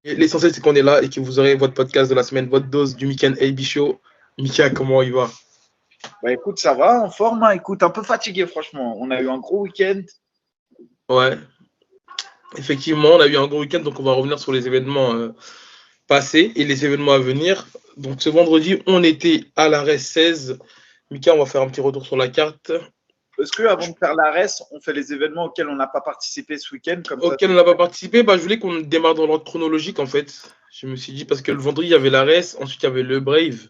Et l'essentiel, c'est qu'on est là et que vous aurez votre podcast de la semaine, votre dose du week-end AB Show. Mika, comment il va? Bah écoute, ça va, en forme, hein. Écoute, un peu fatigué, franchement. On a eu un gros week-end. Ouais, effectivement, on a eu un gros week-end, donc on va revenir sur les événements passés et les événements à venir. Donc ce vendredi, on était à l'arrêt 16. Mika, on va faire un petit retour sur la carte. Est-ce que avant de faire la res, on fait les événements auxquels on n'a pas participé ce week-end comme ça? Auquel on n'a pas participé, je voulais qu'on démarre dans l'ordre chronologique en fait. Je me suis dit, parce que le vendredi, il y avait la RES, ensuite il y avait le Brave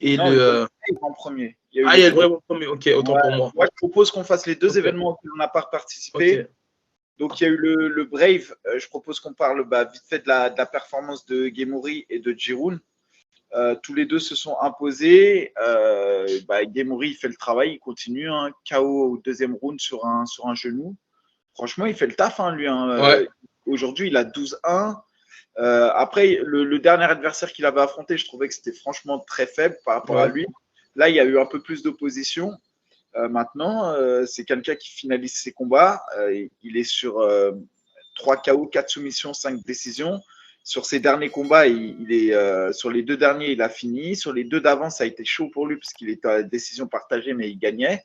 et Non, il y a eu le. le Brave en premier. Il y a eu Ah, il y a le le Brave. Brave en premier, ok, autant Ouais. pour moi. Moi, je propose qu'on fasse les deux Ok, événements auxquels on n'a pas participé. ok. Donc, il y a eu le Brave. Je propose qu'on parle vite fait de la performance de Gemori et de Giroud. Tous les deux se sont imposés. Gemori, il fait le travail, il continue. Hein. KO au deuxième round sur un genou. Franchement, il fait le taf, hein, lui. Hein. Ouais, Aujourd'hui, il a 12-1. Après, le dernier adversaire qu'il avait affronté, je trouvais que c'était franchement très faible par rapport à ouais. lui. Là, il y a eu un peu plus d'opposition. Maintenant, c'est quelqu'un qui finalise ses combats. Il est sur 3 KO, 4 soumissions, 5 décisions. Sur ses derniers combats, il est sur les deux derniers, il a fini. Sur les deux d'avant, ça a été chaud pour lui parce qu'il était à décision partagée, mais il gagnait.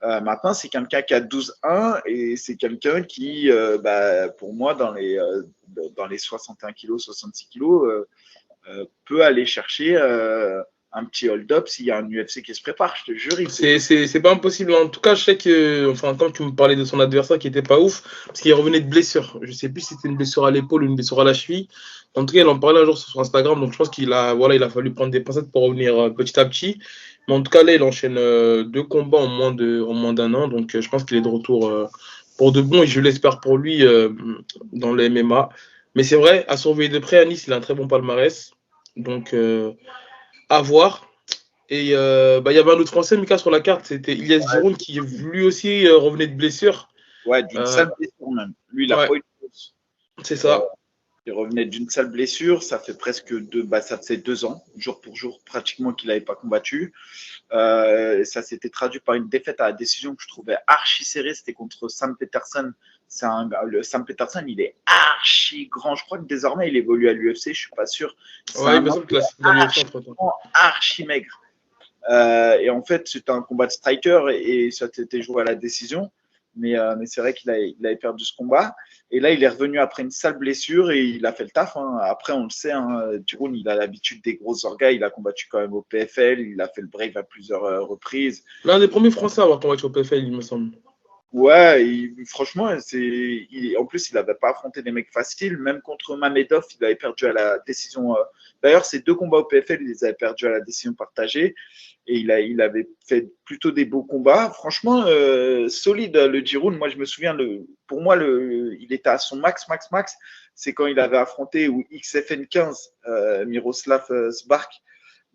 Maintenant, c'est quelqu'un qui a 12-1 et c'est quelqu'un qui, pour moi, dans les 61 kilos, 66 kilos, peut aller chercher un petit hold-up s'il y a un UFC qui se prépare. Je te jure, il peut. C'est pas impossible. En tout cas, je sais que, enfin, quand tu me parlais de son adversaire qui était pas ouf, parce qu'il revenait de blessure. Je sais plus si c'était une blessure à l'épaule ou une blessure à la cheville. En tout cas, il en parlait un jour sur son Instagram, donc je pense il a fallu prendre des pincettes pour revenir petit à petit. Mais en tout cas, là, il enchaîne deux combats en moins d'un an, donc je pense qu'il est de retour pour de bon et je l'espère pour lui dans le MMA. Mais c'est vrai, à surveiller de près, à Nice, il a un très bon palmarès, donc à voir. Et il y avait un autre Français, Mika, sur la carte, c'était Ilyes Giroud qui lui aussi revenait de blessure. Ouais, d'une Euh, sale blessure même. Lui, il n'a ouais, pas eu de course. c'est Euh, ça. il revenait d'une sale blessure. Ça fait presque ça faisait 2 ans, jour pour jour, pratiquement qu'il n'avait pas combattu. Ça s'était traduit par une défaite à la décision que je trouvais archi serrée. C'était contre Sam Peterson. Le Sam Peterson, il est archi grand. Je crois que désormais, il évolue à l'UFC. Je suis pas sûr. C'est Ouais, il un me homme semble qu'il a signé dans l'UFC entre temps. archi maigre. Et en fait, c'était un combat de striker et ça s'était joué à la décision. Mais c'est vrai qu'il avait perdu ce combat. Et là, il est revenu après une sale blessure et il a fait le taf. Hein. Après, on le sait, hein, Giroud, il a l'habitude des grosses orgas. Il a combattu quand même au PFL. Il a fait le Brave à plusieurs reprises. L'un des premiers Français à avoir combattu au PFL, il me semble. Ouais, franchement, en plus, il n'avait pas affronté des mecs faciles. Même contre Mamedov, il avait perdu à la décision. D'ailleurs, ces deux combats au PFL, il les avait perdus à la décision partagée. Et il avait fait plutôt des beaux combats. Franchement, solide, le Giroud. Moi, je me souviens, pour moi, il était à son max, max, max. C'est quand il avait affronté ou XFN 15, Miroslav Sbark.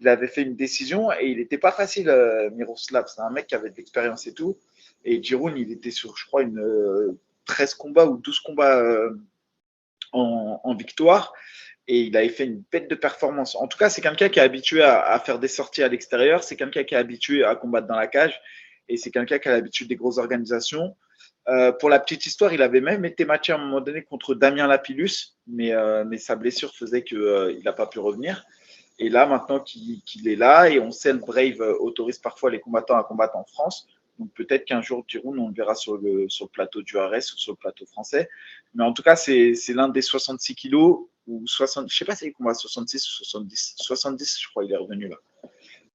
Il avait fait une décision et il n'était pas facile, Miroslav. C'est un mec qui avait de l'expérience et tout. Et Giroud, il était sur, je crois, 13 combats ou 12 combats en victoire. Et il avait fait une bête de performance. En tout cas, c'est quelqu'un qui est habitué à faire des sorties à l'extérieur. C'est quelqu'un qui est habitué à combattre dans la cage. Et c'est quelqu'un qui a l'habitude des grosses organisations. Pour la petite histoire, il avait même été matché à un moment donné contre Damien Lapillus. Mais sa blessure faisait qu'il n'a pas pu revenir. Et là, maintenant qu'il est là, et on sait le Brave autorise parfois les combattants à combattre en France. Donc peut-être qu'un jour, Giroud, on le verra sur le plateau du RS ou sur le plateau français. Mais en tout cas, c'est l'un des 66 kilos ou 60, je ne sais pas si il combat 66 ou 70. 70, je crois, il est revenu là.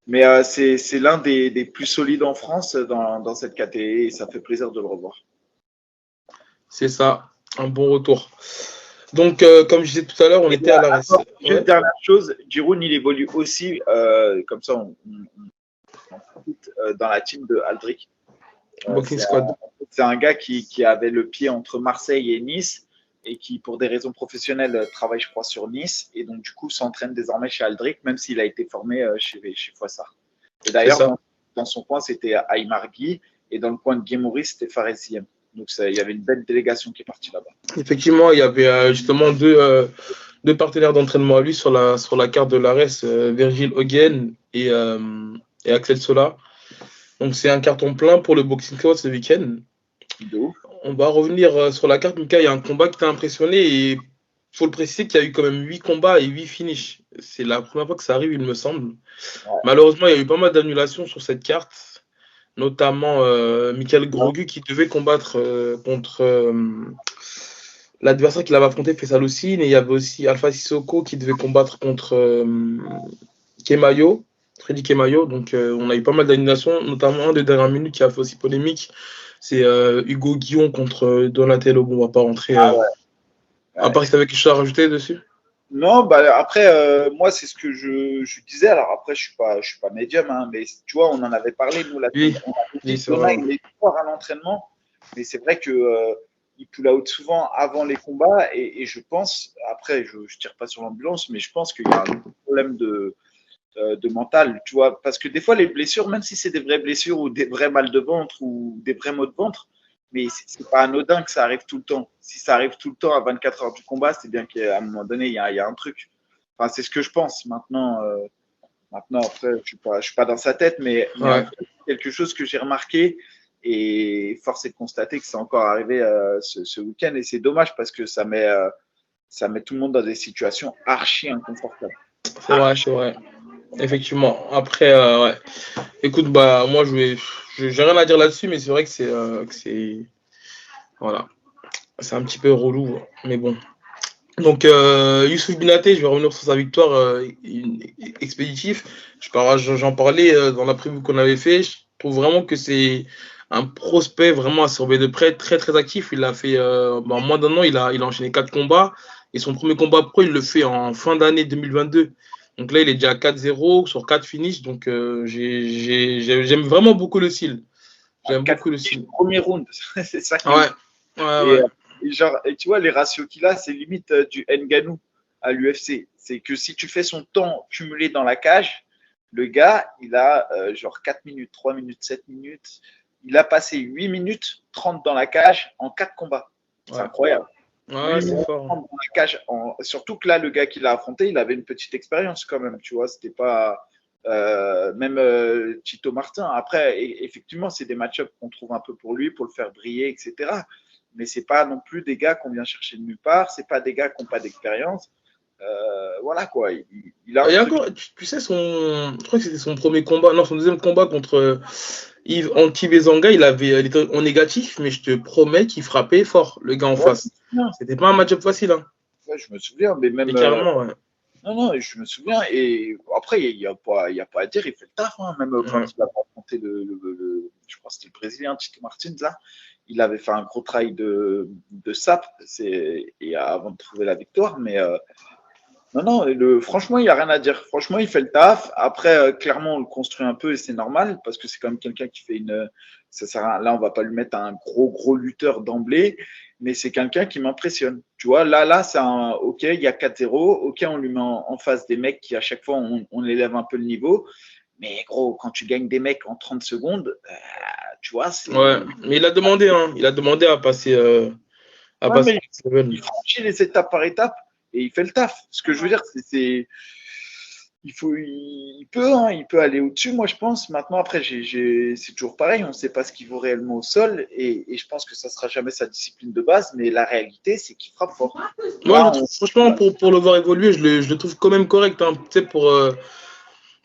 Mais c'est l'un des plus solides en France dans cette catégorie et ça fait plaisir de le revoir. C'est ça, un bon retour. Donc, comme je disais tout à l'heure, on était à la RES. Juste dernière chose, Giroud, il évolue aussi, comme ça on profite, dans la team de Aldric. Boxing Squad. C'est un gars qui avait le pied entre Marseille et Nice et qui, pour des raisons professionnelles, travaille, je crois, sur Nice. Et donc, du coup, s'entraîne désormais chez Aldric, même s'il a été formé chez Foissard. Et d'ailleurs, dans son coin, c'était Aymar Guy. Et dans le coin de Guy-Maurice, c'était Fares Siem. Donc, il y avait une belle délégation qui est partie là-bas. Effectivement, il y avait justement deux partenaires d'entraînement à lui sur la carte de l'ARES, Virgile Hogan et Axel Sola. Donc, c'est un carton plein pour le Boxing Squad ce week-end. on va revenir sur la carte. Mika, il y a un combat qui t'a impressionné et il faut le préciser qu'il y a eu quand même 8 combats et 8 finishes. C'est la première fois que ça arrive, il me semble. Ouais. Malheureusement, il y a eu pas mal d'annulations sur cette carte, notamment Michael Grogu qui devait combattre contre l'adversaire qu'il avait affronté, Faisal Hussein, et il y avait aussi Alpha Sissoko qui devait combattre contre Kemayo, Freddy Kemayo. Donc on a eu pas mal d'annulations, notamment un de dernière minute qui a fait aussi polémique. C'est Hugo Guillon contre Donatello. Bon, on va pas rentrer. Ah ouais. À part si tu avais quelque chose à rajouter dessus. Non, bah après, moi, c'est ce que je disais. Alors après, je suis pas médium, hein, mais tu vois, on en avait parlé, nous, la Oui, semaine. On avait oui dit, c'est Donna, vrai. il est fort à l'entraînement, mais c'est vrai que il pull out souvent avant les combats, et je pense, après, je tire pas sur l'ambulance, mais je pense qu'il y a un problème de mental, tu vois, parce que des fois, les blessures, même si c'est des vraies blessures ou des vrais mal de ventre ou des vrais maux de ventre, mais c'est pas anodin que ça arrive tout le temps. Si ça arrive tout le temps à 24 heures du combat, c'est bien qu'à un moment donné, il y a un truc. Enfin, c'est ce que je pense. Maintenant après, je suis pas dans sa tête, mais en Ouais. tout cas, c'est quelque chose que j'ai remarqué, et force est de constater que c'est encore arrivé ce week-end, et c'est dommage parce que ça met tout le monde dans des situations archi inconfortables. C'est vrai, c'est vrai. Effectivement. Après, ouais. Écoute, bah moi j'ai rien à dire là-dessus, mais c'est vrai que c'est voilà, c'est un petit peu relou, mais bon. Donc Youssouf Binaté, je vais revenir sur sa victoire expéditive. J'en parlais dans la preview qu'on avait fait. Je trouve vraiment que c'est un prospect vraiment à surveiller de près, très très actif. Il a fait en moins d'un an, il a enchaîné 4 combats et son premier combat pro, il le fait en fin d'année 2022. Donc là, il est déjà à 4-0 sur 4 finishes. Donc j'aime vraiment beaucoup le style. À J'aime 4 beaucoup le style. premiers rounds, c'est ça qui est Ouais, ouf. ouais, Et, ouais. et tu vois, les ratios qu'il a, c'est limite du Ngannou à l'UFC. C'est que si tu fais son temps cumulé dans la cage, le gars, il a genre 4 minutes, 3 minutes, 7 minutes. Il a passé 8 minutes 30 dans la cage en 4 combats. C'est Ouais, incroyable. ouais, 8 c'est minutes fort. 30 dans la cage. Surtout que là, le gars qu'il a affronté, il avait une petite expérience quand même. Tu vois, c'était pas. Même Tito Martin. Après, effectivement, c'est des match-ups qu'on trouve un peu pour lui, pour le faire briller, etc. Mais c'est pas non plus des gars qu'on vient chercher de nulle part. C'est pas des gars qui n'ont pas d'expérience. Voilà quoi. Il a un Il y a truc. encore, tu sais, je crois que c'était son premier combat, non, son deuxième combat contre Yves Antibezanga, il était en négatif, mais je te promets qu'il frappait fort, le gars en Ouais, face. C'était pas un match-up facile, hein. ouais, je me souviens, mais Et même. carrément, ouais. Non, non, je me souviens. Et après, il y a pas à dire, il fait le taf. Hein. Même quand Ouais. il a affronté je crois que c'était le Brésilien, Tito Martins, là, il avait fait un gros travail de sap avant de trouver la victoire. Mais non, non, franchement, il n'y a rien à dire. Franchement, il fait le taf. Après, clairement, on le construit un peu et c'est normal parce que c'est quand même quelqu'un qui fait une. Là, on va pas lui mettre un gros lutteur d'emblée, mais c'est quelqu'un qui m'impressionne. Tu vois, là, c'est un. Ok, il y a 4-0. Ok, on lui met en face des mecs qui, à chaque fois, on élève un peu le niveau. Mais gros, quand tu gagnes des mecs en 30 secondes, tu vois, Ouais. c'est. Mais il a demandé, hein. Il a demandé à Ouais, passer mais next level. il franchit les étapes par étapes et il fait le taf. Ce que je veux dire, il peut aller au-dessus, moi je pense. Maintenant, après, c'est toujours pareil, on ne sait pas ce qu'il vaut réellement au sol, et je pense que ça sera jamais sa discipline de base, mais la réalité, c'est qu'il frappe fort. Moi, je Là, le trouve, franchement, pour le voir évoluer, je le trouve quand même correct, hein. Tu sais,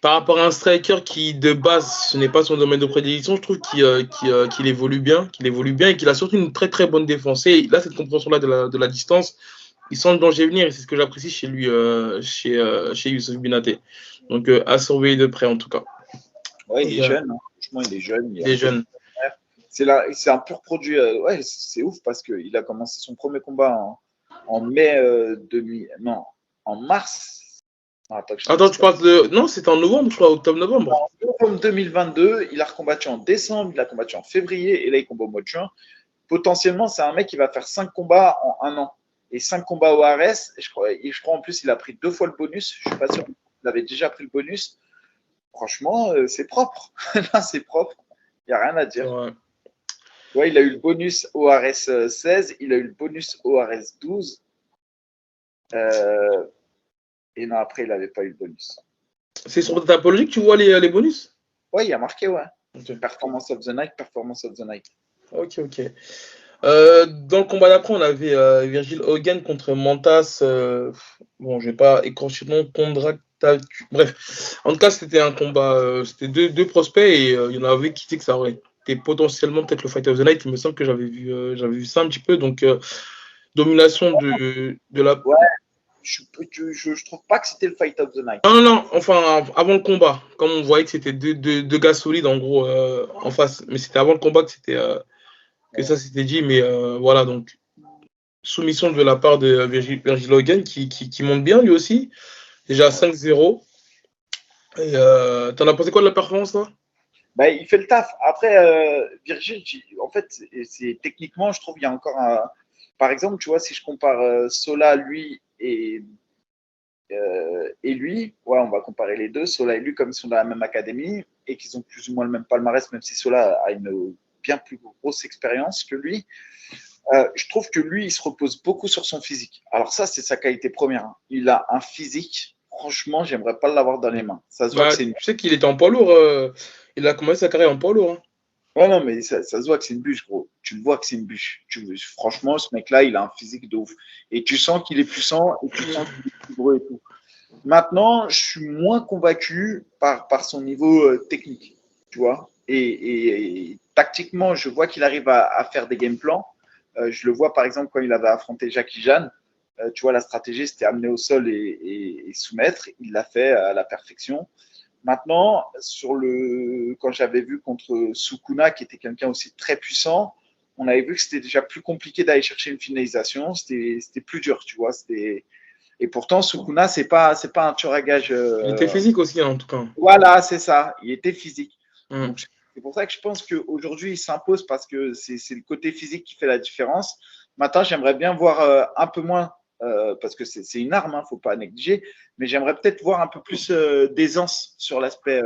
par rapport à un striker qui, de base, ce n'est pas son domaine de prédilection, je trouve qu'il évolue bien et qu'il a surtout une très très bonne défense. Et là, cette compréhension-là de la distance, il sent le danger venir et c'est ce que j'apprécie chez lui, chez Youssouf Binaté. Donc, à surveiller de près en tout cas. ouais, il est Et, jeune, hein. Franchement, il est jeune, il il a est plein de jeune. faire. C'est un pur produit. Ouais, c'est ouf parce qu'il a commencé son premier combat en mai 2000, non, en mars. Non, attends que je te Attends, dise tu pas. parles de. Non, c'était en novembre, je crois, octobre-novembre. Novembre 2022, il a recombattu en décembre, il a combattu en février, et là, il combat au mois de juin. Potentiellement, c'est un mec qui va faire 5 combats en un an. Et 5 combats au RS. Je crois en plus, il a pris 2 fois le bonus. Je ne suis pas sûr qu'il avait déjà pris le bonus. Franchement, c'est propre. Là, c'est propre. Il n'y a rien à C'est dire. vrai. Ouais, il a eu le bonus ORS 16, il a eu le bonus ORS 12. Et non, après, il n'avait pas eu le bonus. C'est sur ta apologie que tu vois les bonus? Ouais, il a marqué, ouais. Ok, Performance of the night, performance of the night. ok. Ok. Dans le combat d'après, on avait Virgil Hogan contre Mantas. Bon, je vais pas écorcher le nom, bref, en tout cas, c'était un combat. C'était deux prospects et il y en avait qui disaient que ça aurait été potentiellement peut-être le Fight of the Night. Il me semble que j'avais vu ça un petit peu. Donc, domination de la. Ouais, je trouve pas que c'était le Fight of the Night. Non, non, non, enfin, avant le combat, comme on voyait que c'était deux gars solides en gros en face. Mais c'était avant le combat que ça s'était dit. Mais voilà, donc. Soumission de la part de Virgil Hogan qui monte bien lui aussi. Déjà 5-0. Et t'en as pensé quoi de la performance là? Bah, il fait le taf. Après, Virgil, en fait, techniquement, je trouve qu'il y a encore un. Par exemple, tu vois, si je compare Sola, lui, et lui, ouais, on va comparer les deux. Sola et lui, comme ils sont dans la même académie et qu'ils ont plus ou moins le même palmarès, même si Sola a une bien plus grosse expérience que lui. Je trouve que lui, il se repose beaucoup sur son physique. Alors ça, c'est sa qualité première. Hein. Il a un physique, franchement, j'aimerais pas l'avoir dans les mains. Ça se voit que Bah, c'est une. tu sais qu'il était en poids lourd. Il a commencé sa carrière en poids lourd. Hein. Ouais, non, mais ça se voit que c'est une bûche, gros. Tu le vois que c'est une bûche. Franchement, ce mec-là, il a un physique de ouf. Et tu sens qu'il est puissant et tu sens qu'il est gros et tout. Maintenant, je suis moins convaincu par son niveau technique, tu vois. Et tactiquement, je vois qu'il arrive à faire des game plans. Je le vois, par exemple, quand il avait affronté Jackie Jeanne. Tu vois, la stratégie, c'était amener au sol et soumettre. Il l'a fait à la perfection. Maintenant, quand j'avais vu contre Sukuna, qui était quelqu'un aussi très puissant, on avait vu que c'était déjà plus compliqué d'aller chercher une finalisation. C'était plus dur, tu vois. Et pourtant, Sukuna, c'est pas un tueur à gage. Il était physique aussi, hein, en tout cas. Voilà, c'est ça. Il était physique. Mm. Donc, c'est pour ça que je pense qu'aujourd'hui, il s'impose parce que c'est le côté physique qui fait la différence. Maintenant, j'aimerais bien voir un peu moins, parce que c'est une arme, ne faut pas négliger, mais j'aimerais peut-être voir un peu plus d'aisance sur l'aspect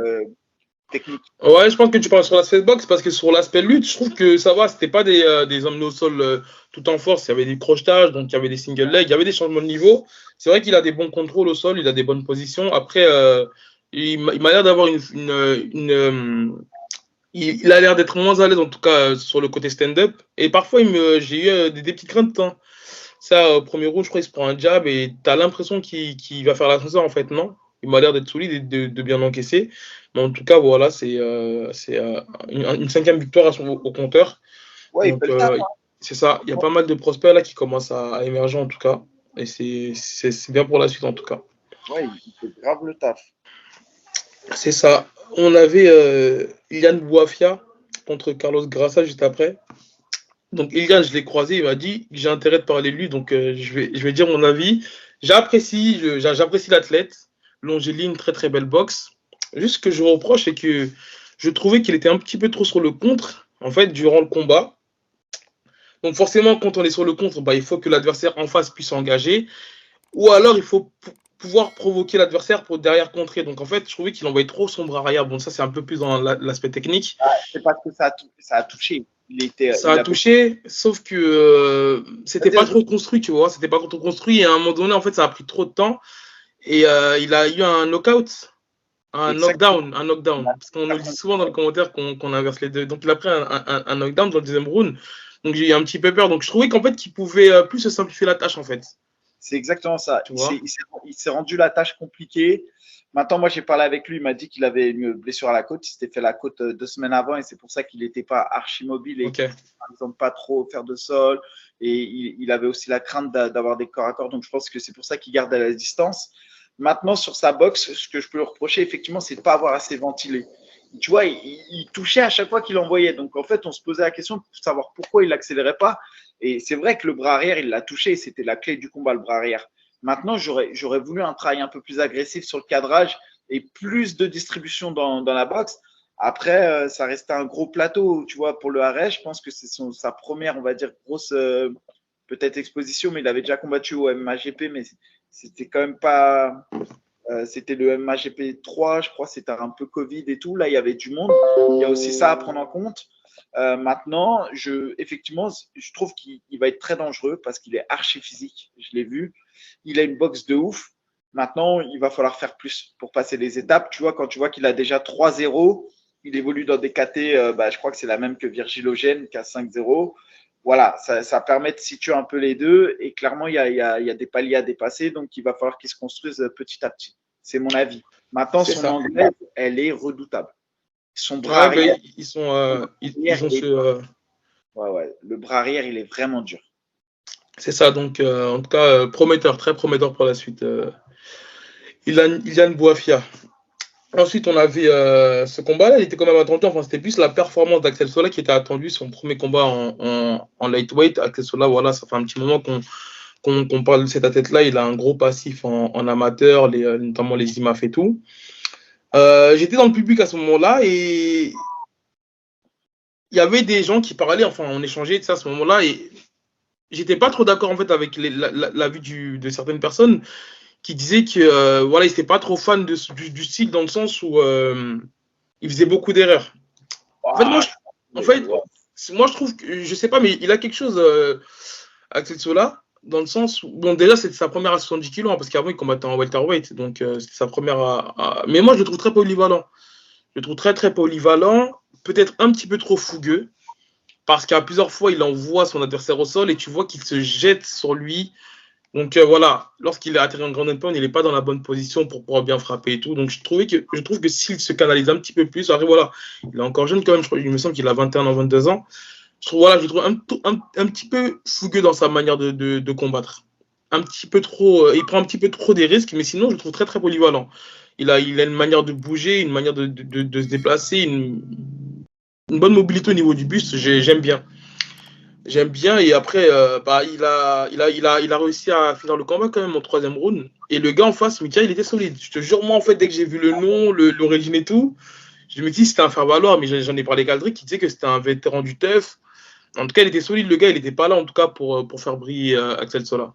technique. Ouais, je pense que tu parles sur l'aspect box parce que sur l'aspect lutte, je trouve que ça va. C'était pas des hommes au sol tout en force. Il y avait des crochetages, donc il y avait des single legs, il y avait des changements de niveau. C'est vrai qu'il a des bons contrôles au sol, il a des bonnes positions. Après, il m'a l'air d'avoir il a l'air d'être moins à l'aise, en tout cas, sur le côté stand-up. Et parfois, j'ai eu des petites craintes. Hein. Ça, au premier round, je crois qu'il se prend un jab et tu as l'impression qu'il va faire l'ascenseur. En fait, non. Il m'a l'air d'être solide et de bien encaisser. Mais en tout cas, voilà, c'est une cinquième victoire au compteur. Ouais, il Donc, fait le taf. Hein. c'est ça. Il y a pas mal de prospects là qui commencent à émerger, en tout cas. Et c'est bien pour la suite, en tout cas. Ouais, il fait grave le taf. C'est ça. On avait Ilian Bouafia contre Carlos Graça juste après. Donc Ilian, je l'ai croisé, il m'a dit que j'ai intérêt de parler de lui, donc je vais dire mon avis. J'apprécie l'athlète, longiligne, très très belle boxe. Juste ce que je reproche, c'est que je trouvais qu'il était un petit peu trop sur le contre, en fait, durant le combat. Donc forcément, quand on est sur le contre, bah, il faut que l'adversaire en face puisse s'engager, ou alors il faut pouvoir provoquer l'adversaire pour derrière contrer. Donc en fait, je trouvais qu'il envoyait trop son bras arrière. Bon, ça c'est un peu plus dans l'aspect technique. Ah, c'est parce que ça a touché. Ça a touché, sauf que c'était pas C'est-à-dire, trop construit, tu vois. C'était pas trop construit. Et à un moment donné, en fait, ça a pris trop de temps. Et il a eu un knockout, un exactement. knockdown, un knockdown. Parce qu'on nous dit souvent dans les commentaires qu'on inverse les deux. Donc il a pris un knockdown dans le deuxième round. Donc j'ai eu un petit peu peur. Donc je trouvais qu'en fait, qu'il pouvait plus se simplifier la tâche, en fait. C'est exactement ça. Tu vois. Il s'est rendu la tâche compliquée. Maintenant, moi, j'ai parlé avec lui. Il m'a dit qu'il avait une blessure à la côte. Il s'était fait la côte 2 semaines avant et c'est pour ça qu'il n'était pas archi mobile et Ok. qu'il ne pouvait, par exemple, pas trop faire de sol. Et il avait aussi la crainte d'avoir des corps à corps. Donc, je pense que c'est pour ça qu'il garde à la distance. Maintenant, sur sa boxe, ce que je peux lui reprocher, effectivement, c'est de ne pas avoir assez ventilé. Tu vois, il touchait à chaque fois qu'il envoyait. Donc, en fait, on se posait la question de savoir pourquoi il n'accélérait pas. Et c'est vrai que le bras arrière, il l'a touché. C'était la clé du combat, le bras arrière. Maintenant, j'aurais voulu un travail un peu plus agressif sur le cadrage et plus de distribution dans la boxe. Après, ça restait un gros plateau, tu vois, pour le Harès. Je pense que c'est sa première, on va dire, grosse peut-être exposition, mais il avait déjà combattu au MAGP, mais c'était quand même pas. C'était le MAGP 3, je crois, c'était un peu Covid et tout. Là, il y avait du monde. Il y a aussi ça à prendre en compte. Maintenant, effectivement, je trouve qu'il va être très dangereux parce qu'il est archi physique. Je l'ai vu. Il a une boxe de ouf. Maintenant, il va falloir faire plus pour passer les étapes. Tu vois, quand tu vois qu'il a déjà 3-0, il évolue dans des KT, je crois que c'est la même que Virgil Hogan qui a 5-0. voilà, ça permet de situer un peu les deux. Et clairement, il y a des paliers à dépasser. Donc, il va falloir qu'il se construise petit à petit. C'est mon avis. Maintenant, C'est son ça. anglaise, elle est redoutable. Son bras Ouais, ben, arrière, ils ont ce. le bras arrière, il est vraiment dur. C'est ça, donc en tout cas, prometteur, très prometteur pour la suite. Ilian Boafia. Ensuite, on avait ce combat-là, il était quand même attendu. Enfin, c'était plus la performance d'Axel Sola qui était attendue. Son premier combat en lightweight. Axel Sola, voilà, ça fait un petit moment qu'on parle de cet athlète-là. Il a un gros passif en amateur, notamment les IMAF et tout. J'étais dans le public à ce moment-là et il y avait des gens qui parlaient, enfin, on échangeait de ça à ce moment-là et j'étais pas trop d'accord en fait avec l'avis de certaines personnes qui disaient que voilà, il n'était pas trop fan du style dans le sens où il faisait beaucoup d'erreurs. En fait, moi, je trouve que, je sais pas, mais il a quelque chose, Axel Sola, dans le sens où, bon, déjà, c'était sa première à 70 kilos, hein, parce qu'avant, il combattait en welterweight, donc c'était sa première Mais moi, je le trouve très polyvalent. Je le trouve très, très polyvalent, peut-être un petit peu trop fougueux, parce qu'à plusieurs fois, il envoie son adversaire au sol et tu vois qu'il se jette sur lui. Donc voilà, lorsqu'il est atterri en grand pound, il n'est pas dans la bonne position pour pouvoir bien frapper et tout. Donc je trouve que s'il se canalise un petit peu plus, après voilà, il est encore jeune quand même, il me semble qu'il a 21 ans, 22 ans. Je le trouve un petit peu fougueux dans sa manière de combattre. Un petit peu trop, il prend un petit peu trop des risques, mais sinon je le trouve très très polyvalent. Il a une manière de bouger, une manière de se déplacer, une bonne mobilité au niveau du buste, j'aime bien. J'aime bien et après bah, il a réussi à finir le combat quand même en troisième round et le gars en face Mika il était solide. Je te jure moi en fait dès que j'ai vu le nom, l'origine et tout, je me dis c'était un faire-valoir mais j'en ai parlé avec Aldric qui disait que c'était un vétéran du TEF. En tout cas il était solide le gars, il n'était pas là en tout cas pour faire briller Axel Sola.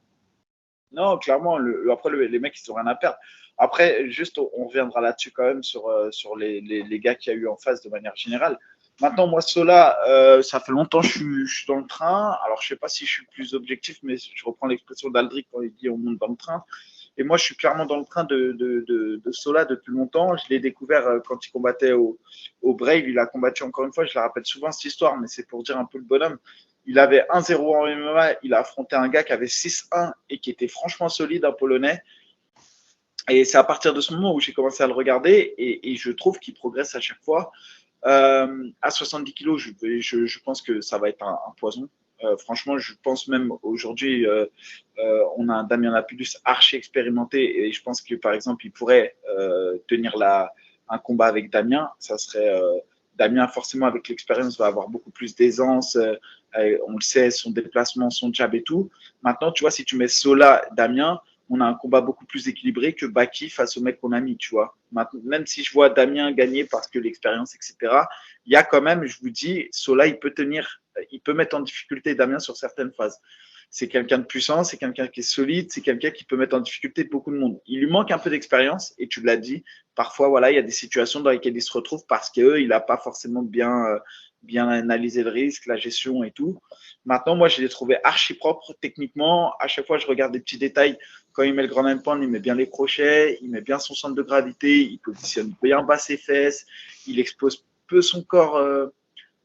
Non, clairement, après, les mecs, ils n'ont rien à perdre. Après, juste, on reviendra là-dessus quand même sur les gars qu'il y a eu en face de manière générale. Maintenant, moi, Sola, ça fait longtemps que je suis dans le train. Alors, je ne sais pas si je suis plus objectif, mais je reprends l'expression d'Aldric quand il dit on monte dans le train. Et moi, je suis clairement dans le train de Sola depuis longtemps. Je l'ai découvert quand il combattait au Brave. Il a combattu encore une fois. Je la rappelle souvent cette histoire, mais c'est pour dire un peu le bonhomme. Il avait 1-0 en MMA. Il a affronté un gars qui avait 6-1 et qui était franchement solide, un Polonais. Et c'est à partir de ce moment où j'ai commencé à le regarder et je trouve qu'il progresse à chaque fois. À 70 kilos, je pense que ça va être un poison. Franchement, je pense même aujourd'hui, on a un Damien Lapidus archi expérimenté et je pense que par exemple, il pourrait tenir un combat avec Damien. Ça serait Damien, forcément, avec l'expérience, va avoir beaucoup plus d'aisance. On le sait, son déplacement, son jab et tout. Maintenant, tu vois, si tu mets Sola, Damien, on a un combat beaucoup plus équilibré que Baki face au mec qu'on a mis, tu vois. Maintenant, même si je vois Damien gagner parce que l'expérience, etc., il y a quand même, je vous dis, Sola, il peut tenir, il peut mettre en difficulté Damien sur certaines phases. C'est quelqu'un de puissant, c'est quelqu'un qui est solide, c'est quelqu'un qui peut mettre en difficulté beaucoup de monde. Il lui manque un peu d'expérience, et tu l'as dit, parfois, voilà, il y a des situations dans lesquelles il se retrouve parce qu'il n'a pas forcément bien analysé le risque, la gestion et tout. Maintenant, moi, je l'ai trouvé archi propre techniquement. À chaque fois, je regarde des petits détails. Quand il met le grand handpan, il met bien les crochets, il met bien son centre de gravité, il positionne bien bas ses fesses, il expose peu son corps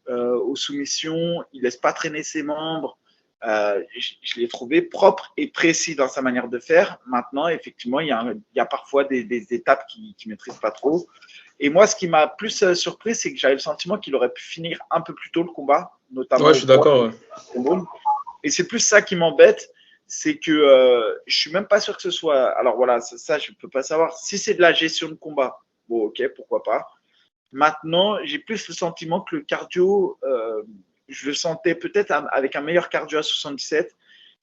aux soumissions, il laisse pas traîner ses membres. Je l'ai trouvé propre et précis dans sa manière de faire. Maintenant, effectivement, il y a parfois des étapes qu'il ne maîtrise pas trop. Et moi, ce qui m'a plus surpris, c'est que j'avais le sentiment qu'il aurait pu finir un peu plus tôt le combat, notamment Ouais, je suis d'accord. Ouais. Et c'est plus ça qui m'embête, c'est que je suis même pas sûr que ce soit. Alors voilà, ça je peux pas savoir. Si c'est de la gestion de combat, bon ok, pourquoi pas. Maintenant, j'ai plus le sentiment que le cardio, je le sentais peut-être avec un meilleur cardio à 77.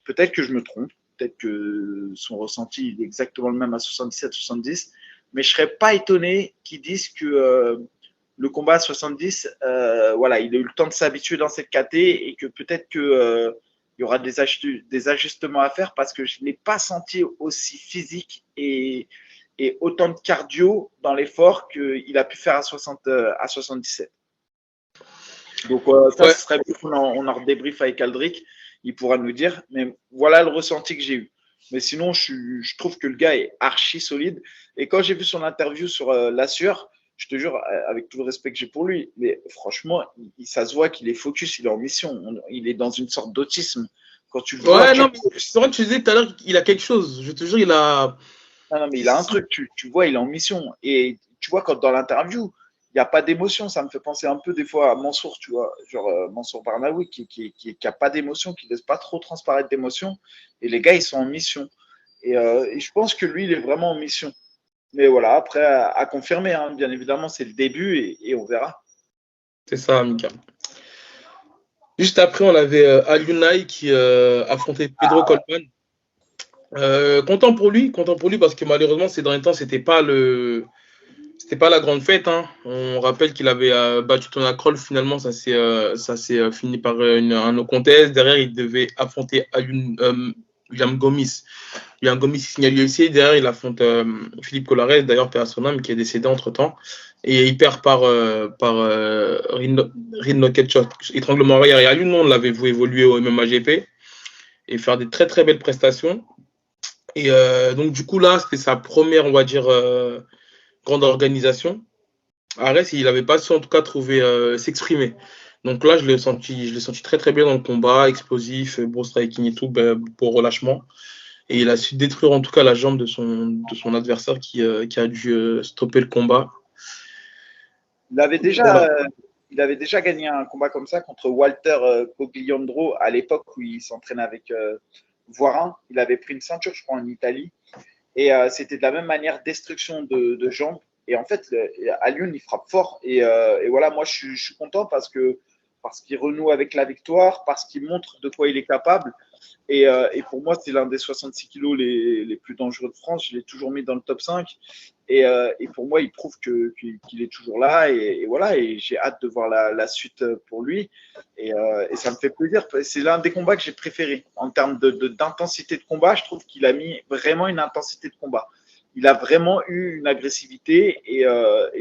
Peut-être que je me trompe, peut-être que son ressenti est exactement le même à 77, 70. Mais je serais pas étonné qu'ils disent que le combat à 70, voilà, il a eu le temps de s'habituer dans cette KT et que peut-être que il y aura des ajustements à faire parce que je ne l'ai pas senti aussi physique et autant de cardio dans l'effort qu'il a pu faire à 77. Donc ça, Ouais. ce serait bien qu'on en redébrief avec Aldric, il pourra nous dire, mais voilà le ressenti que j'ai eu. Mais sinon, je trouve que le gars est archi solide. Et quand j'ai vu son interview sur l'Assure, je te jure, avec tout le respect que j'ai pour lui, mais franchement, ça se voit qu'il est focus, il est en mission, il est dans une sorte d'autisme. Quand tu le vois, Ouais, non, mais c'est vrai que tu disais tout à l'heure qu'il a quelque chose. Je te jure, il a. non, mais il a un truc, tu vois, il est en mission. Et tu vois, quand dans l'interview, il n'y a pas d'émotion, ça me fait penser un peu des fois à Mansour, tu vois, genre Mansour Barnaoui, qui a pas d'émotion, qui laisse pas trop transparaître d'émotion. Et les gars, ils sont en mission. Et je pense que lui, il est vraiment en mission. Mais voilà, après, à confirmer, hein, bien évidemment, c'est le début et on verra. C'est ça, Mika. Juste après, on avait Al-Unai qui affrontait Pedro Colman. Content pour lui parce que malheureusement ces derniers temps c'était pas la grande fête. Hein. On rappelle qu'il avait battu Tona Kroll, finalement ça s'est fini par un no contest. Derrière il devait affronter William Gomis. William Gomis il signe à l'UFC, derrière il affronte Philippe Colares, d'ailleurs père à son âme, qui est décédé entre temps, et il perd par Rear Naked Choke, étranglement arrière. Et à lui, on l'avait vu évoluer au MMA-GP et faire des très très belles prestations. Et donc, du coup, là, c'était sa première, on va dire, grande organisation. Ares, il n'avait pas su, en tout cas, trouver s'exprimer. Donc là, je l'ai senti très, très bien dans le combat, explosif, beau striking et tout, beau relâchement. Et il a su détruire, en tout cas, la jambe de son adversaire qui a dû stopper le combat. Il avait déjà, Voilà. il avait déjà gagné un combat comme ça contre Walter Cogliandro à l'époque où il s'entraînait avec Voirin. Il avait pris une ceinture, je crois, en Italie. Et c'était de la même manière, destruction de jambes. Et en fait, à Lyon, il frappe fort. Et voilà, moi, je suis content parce qu'il renoue avec la victoire, parce qu'il montre de quoi il est capable. Et pour moi, c'est l'un des 66 kilos les plus dangereux de France. Je l'ai toujours mis dans le top 5. Et pour moi, il prouve qu'il est toujours là. Et voilà, et j'ai hâte de voir la suite pour lui. Et ça me fait plaisir. C'est l'un des combats que j'ai préféré. En termes d'intensité de combat, je trouve qu'il a mis vraiment une intensité de combat. Il a vraiment eu une agressivité et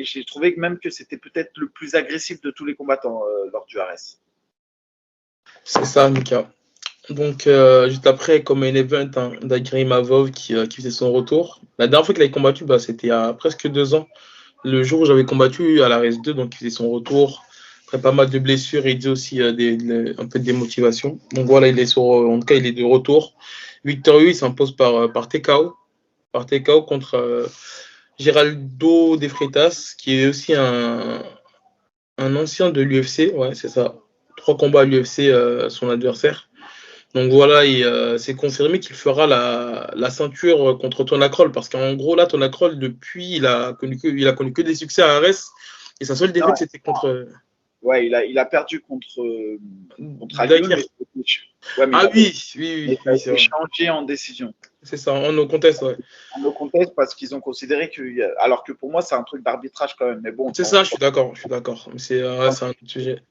j'ai trouvé même que c'était peut-être le plus agressif de tous les combattants lors du RS. C'est ça, Mika. Donc, juste après, comme un event, hein, d'Agri Mavov qui faisait son retour. La dernière fois qu'il avait combattu, c'était il y a presque 2 ans. Le jour où j'avais combattu à la RS2, donc il faisait son retour. Après pas mal de blessures et il dit aussi un peu de démotivation. Donc voilà, en tout cas, il est de retour. Victorieux, il s'impose par TKO. Par TKO contre Geraldo De Freitas, qui est aussi un ancien de l'UFC. Ouais, c'est ça. 3 combats à l'UFC, son adversaire. Donc voilà, c'est confirmé qu'il fera la ceinture contre Tona Kroll, parce qu'en gros, là, Tona Kroll, depuis, il a connu que des succès à Arès, et sa seule défaite, c'était contre Ouais, il a perdu contre Alioune. Ouais, ah oui, ça a c'est été vrai. changé en décision. C'est ça, en no contest, ouais. En no contest parce qu'ils ont considéré que, alors que pour moi, c'est un truc d'arbitrage quand même. Mais bon, C'est ça, je suis d'accord. Mais c'est un autre sujet.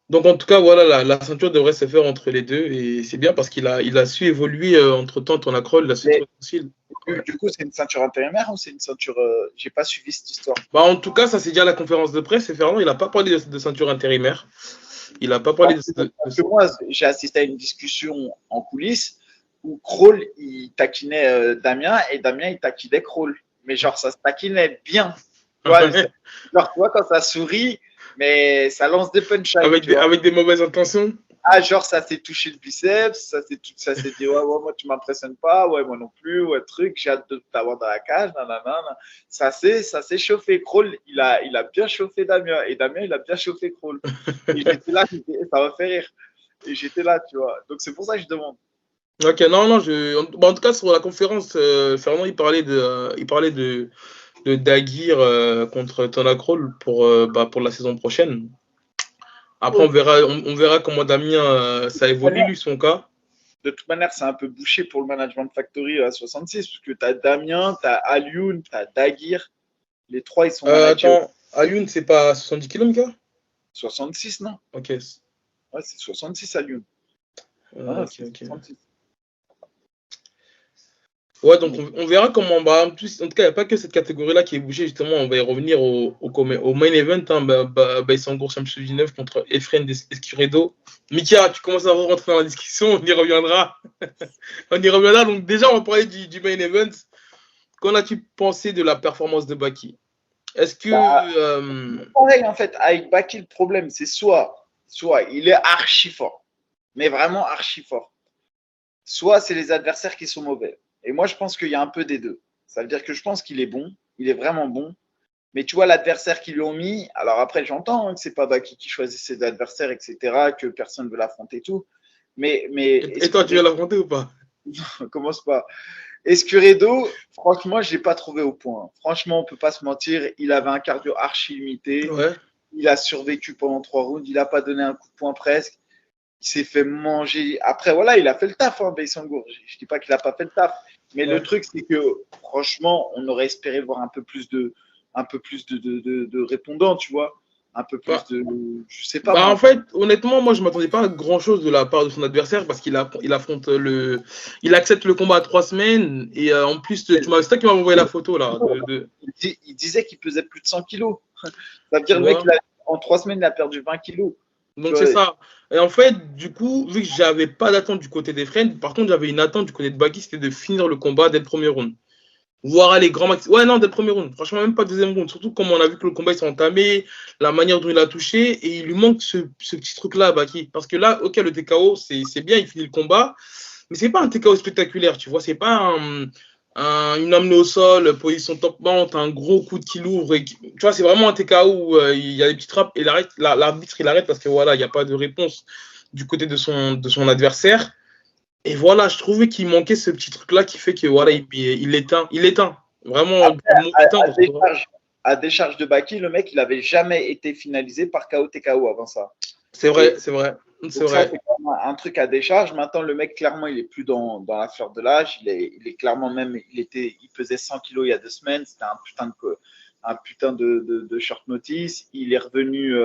Donc en tout cas, voilà, la ceinture devrait se faire entre les deux, et c'est bien parce qu'il a su évoluer entre-temps, Tona Kroll, il a su trouver facile. Du coup, c'est une ceinture intérimaire ou c'est une ceinture. J'ai pas suivi cette histoire. En tout cas, ça c'est dit à la conférence de presse, et Fernand, il n'a pas parlé de ceinture intérimaire. Il n'a pas parlé Parce que moi, j'ai assisté à une discussion en coulisses où Kroll, il taquinait Damien et Damien, il taquinait Kroll. Mais genre, ça se taquinait bien. Tu vois, genre, toi, quand ça sourit, mais ça lance des punchlines. Avec des mauvaises intentions. Ah, genre, ça s'est touché le biceps, ça s'est dit, ouais, moi, tu m'impressionnes pas, ouais, moi non plus, ouais, truc, j'ai hâte de t'avoir dans la cage, nanana. Ça s'est chauffé. Kroll, il a bien chauffé Damien, et Damien, il a bien chauffé Kroll. Et j'étais là, ça m'a fait rire. Et j'étais là, tu vois. Donc, c'est pour ça que je demande. Ok, non, en tout cas, sur la conférence, Fernand, il parlait de Daguerre contre Tona Kroll pour la saison prochaine. Après, on verra comment Damien, ça évolue, lui, son cas. De toute manière, c'est un peu bouché pour le Management Factory à 66, parce que tu as Damien, tu as Alioune, tu as Daguerre. Les trois, ils sont managés. Attends, Alioune, c'est pas 70 km, Mika 66, non? Ok. Ouais, c'est 66 Alioune. Ok. 66. Ouais, donc on verra comment. En tout cas, il n'y a pas que cette catégorie-là qui est bougée, justement. On va y revenir au main event. Baïsangour Shamsudinov contre Efren Escuredo. Mika, tu commences à rentrer dans la discussion, on y reviendra. On y reviendra. Donc, déjà, on va parler du main event. Qu'en as-tu pensé de la performance de Baki? Est-ce que. Bah, pareil, en fait, avec Baki, le problème, c'est soit il est archi fort, mais vraiment archi fort, soit c'est les adversaires qui sont mauvais. Et moi, je pense qu'il y a un peu des deux. Ça veut dire que je pense qu'il est bon, il est vraiment bon, mais tu vois, l'adversaire qu'ils lui ont mis, alors après, j'entends hein, que c'est pas Baki qui choisit ses adversaires, etc., que personne ne veut l'affronter et tout, mais et toi, tu veux l'affronter ou pas? commence pas. Escuredo, franchement, je l'ai pas trouvé au point. Franchement, on peut pas se mentir, il avait un cardio archi limité. Ouais. Il a survécu pendant 3 rounds. Il n'a pas donné un coup de poing presque. Il s'est fait manger. Après, voilà, il a fait le taf, hein, Beisangour. Je ne dis pas qu'il n'a pas fait le taf. Mais le Ouais. truc, c'est que franchement, on aurait espéré voir un peu plus de répondants, tu vois. Un peu plus Bah, de. Je sais pas Bah en moi. fait, honnêtement, moi je m'attendais pas à grand chose de la part de son adversaire parce il affronte il accepte le combat à 3 semaines et en plus c'est toi qui m'as envoyé la photo là Il disait qu'il pesait plus de 100 kilos. Ça veut tu dire le mec, vois. en 3 semaines, il a perdu 20 kilos. Tu Donc c'est vois, ça. Et en fait, du coup, vu que j'avais pas d'attente du côté des Friends, par contre j'avais une attente du côté de Baki, c'était de finir le combat dès le premier round. Voir aller grand max. Ouais, non, dès le premier round. Franchement, même pas deuxième round. Surtout comme on a vu que le combat il s'est entamé, la manière dont il a touché, et il lui manque ce petit truc-là, Baki. Parce que là, ok, le TKO, c'est bien, il finit le combat, mais c'est pas un TKO spectaculaire, tu vois. C'est pas une amenée au sol, position top mount, un gros coup de qui l'ouvre. Tu vois, c'est vraiment un TKO où il y a des petites frappes et l'arbitre il arrête parce que voilà, il n'y a pas de réponse du côté de son adversaire. Et voilà, je trouvais qu'il manquait ce petit truc-là qui fait que voilà, il éteint. Il éteint. Vraiment, du Après, mot éteindre, tu vois. à décharge de Baki, le mec, il avait jamais été finalisé par KO TKO avant ça. C'est Et vrai, c'est vrai. C'est donc ça, vrai. c'est quand même un truc à décharge. Maintenant, le mec, clairement, il est plus dans la fleur de l'âge. Il est clairement même, il pesait 100 kilos il y a 2 semaines. C'était un putain de short notice. Il est revenu,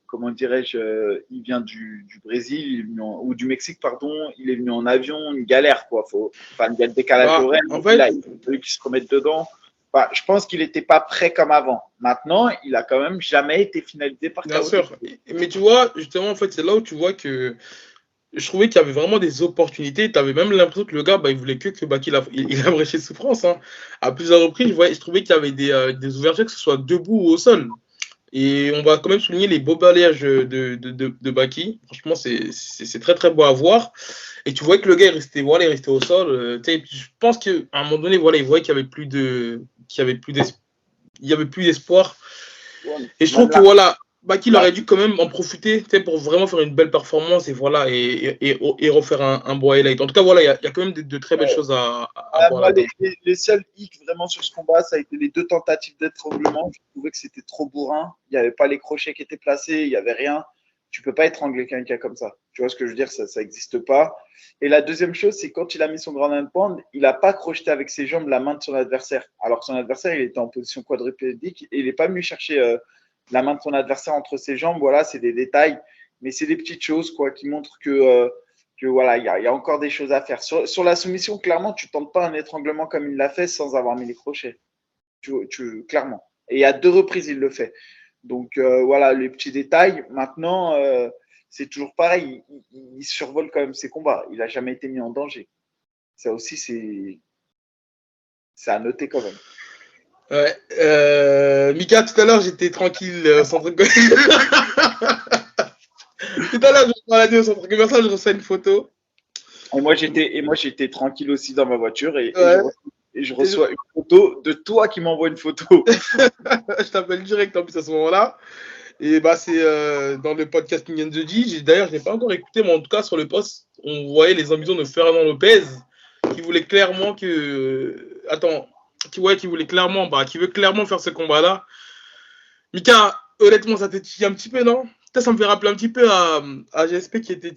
comment dirais-je, il vient du Brésil ou du Mexique, pardon. Il est venu en avion, une galère, quoi. Enfin, il y a le décalage Bah, horaire. en Il fait, a fallu qu'il se remette dedans. Enfin, je pense qu'il n'était pas prêt comme avant. Maintenant, il a quand même jamais été finalisé par bien KO. sûr. Mais tu vois, justement, en fait, c'est là où tu vois que je trouvais qu'il y avait vraiment des opportunités. Tu avais même l'impression que le gars, bah, il voulait bah, il a brêché souffrance. Hein. À plusieurs reprises, je trouvais qu'il y avait des ouvertures, que ce soit debout ou au sol. Et on va quand même souligner les beaux balayages de Baki. Franchement, c'est très très beau à voir. Et tu vois que le gars voilà, il restait au sol. Je pense qu'à un moment donné, voilà, il voyait qu'il y avait plus d'espoir. Et je trouve Même que là, voilà, Baki il là, aurait dû quand même en profiter pour vraiment faire une belle performance et voilà et refaire un beau highlight. En tout cas, voilà, il y a quand même de très belles choses à voir moi, là-dedans. les seuls hicks vraiment sur ce combat, ça a été les deux tentatives d'étranglement. Je trouvais que c'était trop bourrin. Il n'y avait pas les crochets qui étaient placés, il n'y avait rien. Tu peux pas étrangler quelqu'un comme ça. Tu vois ce que je veux dire? Ça n'existe pas. Et la deuxième chose, c'est quand il a mis son grand hand pound, il n'a pas crocheté avec ses jambes la main de son adversaire. Alors que son adversaire, il était en position quadrupédique et il n'est pas venu chercher la main de son adversaire entre ses jambes. Voilà, c'est des détails. Mais c'est des petites choses quoi, qui montrent que voilà, il y a encore des choses à faire. Sur la soumission, clairement, tu ne tentes pas un étranglement comme il l'a fait sans avoir mis les crochets. Clairement. Et à 2 reprises, il le fait. Donc voilà, les petits détails. Maintenant, c'est toujours pareil. Il survole quand même ses combats. Il n'a jamais été mis en danger. Ça aussi, c'est à noter quand même. Ouais. Mika, tout à l'heure, j'étais tranquille sans truc. Tout à l'heure, je prends la vidéo sans truc commercial, je reçois une photo. Et moi, j'étais tranquille aussi dans ma voiture Ouais. et je Et je, reçois une photo de toi qui m'envoie une photo. je t'appelle direct en plus à ce moment-là. Et bah, c'est dans le podcast King and the G. D'ailleurs, je n'ai pas encore écouté, mais en tout cas, sur le post, on voyait les ambitions de Fernand Lopez qui voulait clairement que. Attends, qui voulait clairement, qui veut clairement faire ce combat-là. Mika, honnêtement, ça t'étille un petit peu, non? Ça me fait rappeler un petit peu à GSP qui était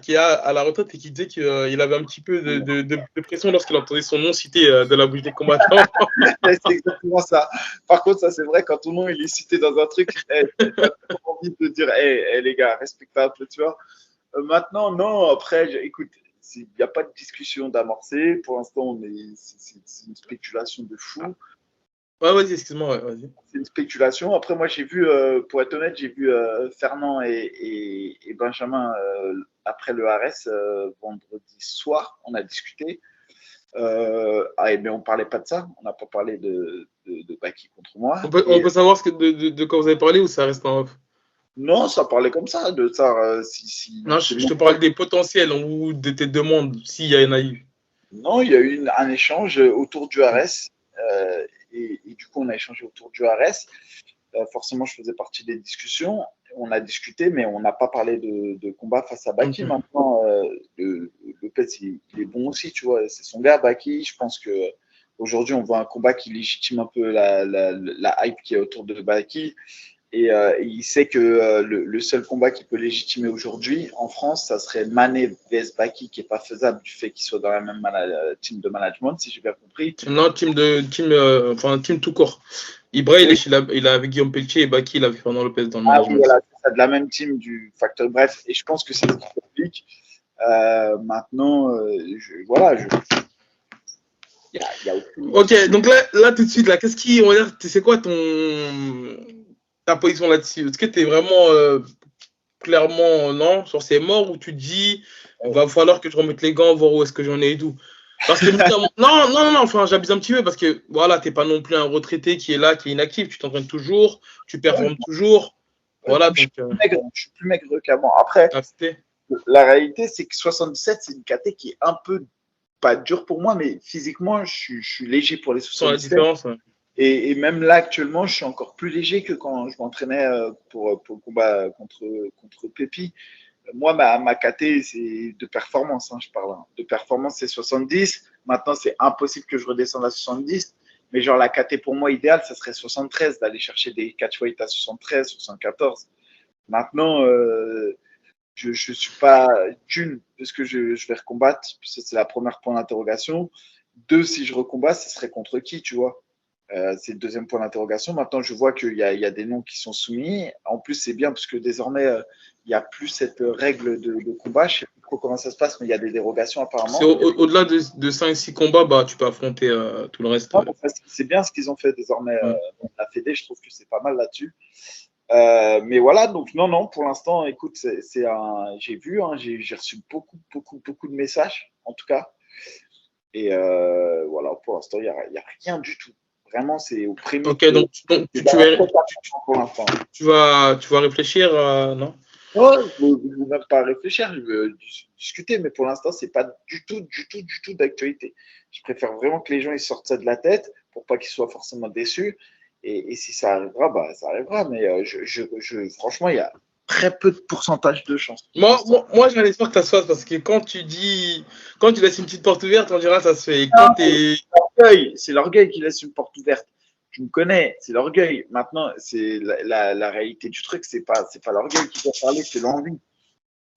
qui est à la retraite et qui disait qu'il avait un petit peu de pression lorsqu'il entendait son nom cité de la bouche des combattants. C'est exactement ça. Par contre, ça, c'est vrai, quand ton nom il est cité dans un truc, t'as trop envie de dire, les gars, respectez un peu, tu vois. Maintenant, non, après, écoute, il n'y a pas de discussion d'amorcer. Pour l'instant, c'est une spéculation de fou. Ouais, vas-y, excuse-moi, ouais, vas-y. C'est une spéculation. Après, moi, j'ai vu, pour être honnête, j'ai vu Fernand et Benjamin après le RS vendredi soir. On a discuté. Mais on parlait pas de ça. On n'a pas parlé de Baki contre moi. On peut savoir de quoi vous avez parlé ou ça reste en off? Non, ça parlait comme ça, de ça. Non, je te parle des potentiels ou de tes demandes, s'il y en a eu. Non, il y a eu un échange autour du RS. Et du coup, on a échangé autour du RS. Forcément, je faisais partie des discussions. On a discuté, mais on n'a pas parlé de combat face à Baki. Ok. Maintenant, Lopez, il est bon aussi, tu vois. C'est son gars, Baki. Je pense que aujourd'hui, on voit un combat qui légitime un peu la hype qui est autour de Baki. Et il sait que le seul combat qui peut légitimer aujourd'hui en France, ça serait Mané vs Baki, qui n'est pas faisable du fait qu'il soit dans la même team de management, si j'ai bien compris. Non, team tout court. Ibra, Oui. il a avec Guillaume Pelletier et Baki, il avait Fernand Lopez dans le Ah oui, management. voilà, c'est ça, de la même team du facteur. Bref, et je pense que c'est ce qui complique. Maintenant, voilà, il y a aucune... Ok, donc là tout de suite, là, on va dire, c'est quoi ta position là-dessus? Est-ce que tu es vraiment clairement non sur ces morts ou tu te dis va falloir que je remette les gants, voir où est-ce que j'en ai et tout? Parce que non, enfin j'abuse un petit peu parce que voilà, t'es pas non plus un retraité qui est là, qui est inactif, tu t'entraînes toujours, tu performes toujours. Voilà, je donc suis plus maigre qu'avant. Après, c'était la réalité, c'est que 77, c'est une caté qui est un peu pas dure pour moi, mais physiquement, je suis léger pour les sur la 77. différence. Ouais. Et même là, actuellement, je suis encore plus léger que quand je m'entraînais pour le combat contre Pépi. Moi, ma KT, c'est de performance, je parle. De performance, c'est 70. Maintenant, c'est impossible que je redescende à 70. Mais genre, la KT pour moi idéale, ça serait 73, d'aller chercher des catchweight à 73, 74. Maintenant, je ne suis pas d'une, parce que je vais recombattre. C'est la première point d'interrogation. Deux, si je recombats, ce serait contre qui, tu vois? C'est le deuxième point d'interrogation. Maintenant, je vois qu'il y a des noms qui sont soumis. En plus, c'est bien parce que désormais, il n'y a plus cette règle de combat. Je ne sais plus trop comment ça se passe, mais il y a des dérogations apparemment. Au-delà de 5-6 combats, bah, tu peux affronter tout le reste. C'est bien ce qu'ils ont fait désormais Ouais. dans la Fédé. Je trouve que c'est pas mal là-dessus. Mais voilà, donc non, pour l'instant, écoute, j'ai vu, j'ai reçu beaucoup de messages, en tout cas. Et voilà, pour l'instant, il n'y a rien du tout. Vraiment, c'est au prémisse. Ok, donc tu vas réfléchir, non? Non, je ne veux même pas réfléchir, je veux discuter, mais pour l'instant, c'est pas du tout d'actualité. Je préfère vraiment que les gens ils sortent ça de la tête pour pas qu'ils soient forcément déçus. Et si ça arrivera, bah, ça arrivera. Mais franchement, il y a très peu de pourcentage de chance. Moi j'en espère que ça se fasse parce que quand tu laisses une petite porte ouverte, on dira ça se fait. C'est l'orgueil qui laisse une porte ouverte. Je me connais, c'est l'orgueil. Maintenant, c'est la réalité du truc, c'est pas l'orgueil qui doit parler, c'est l'envie.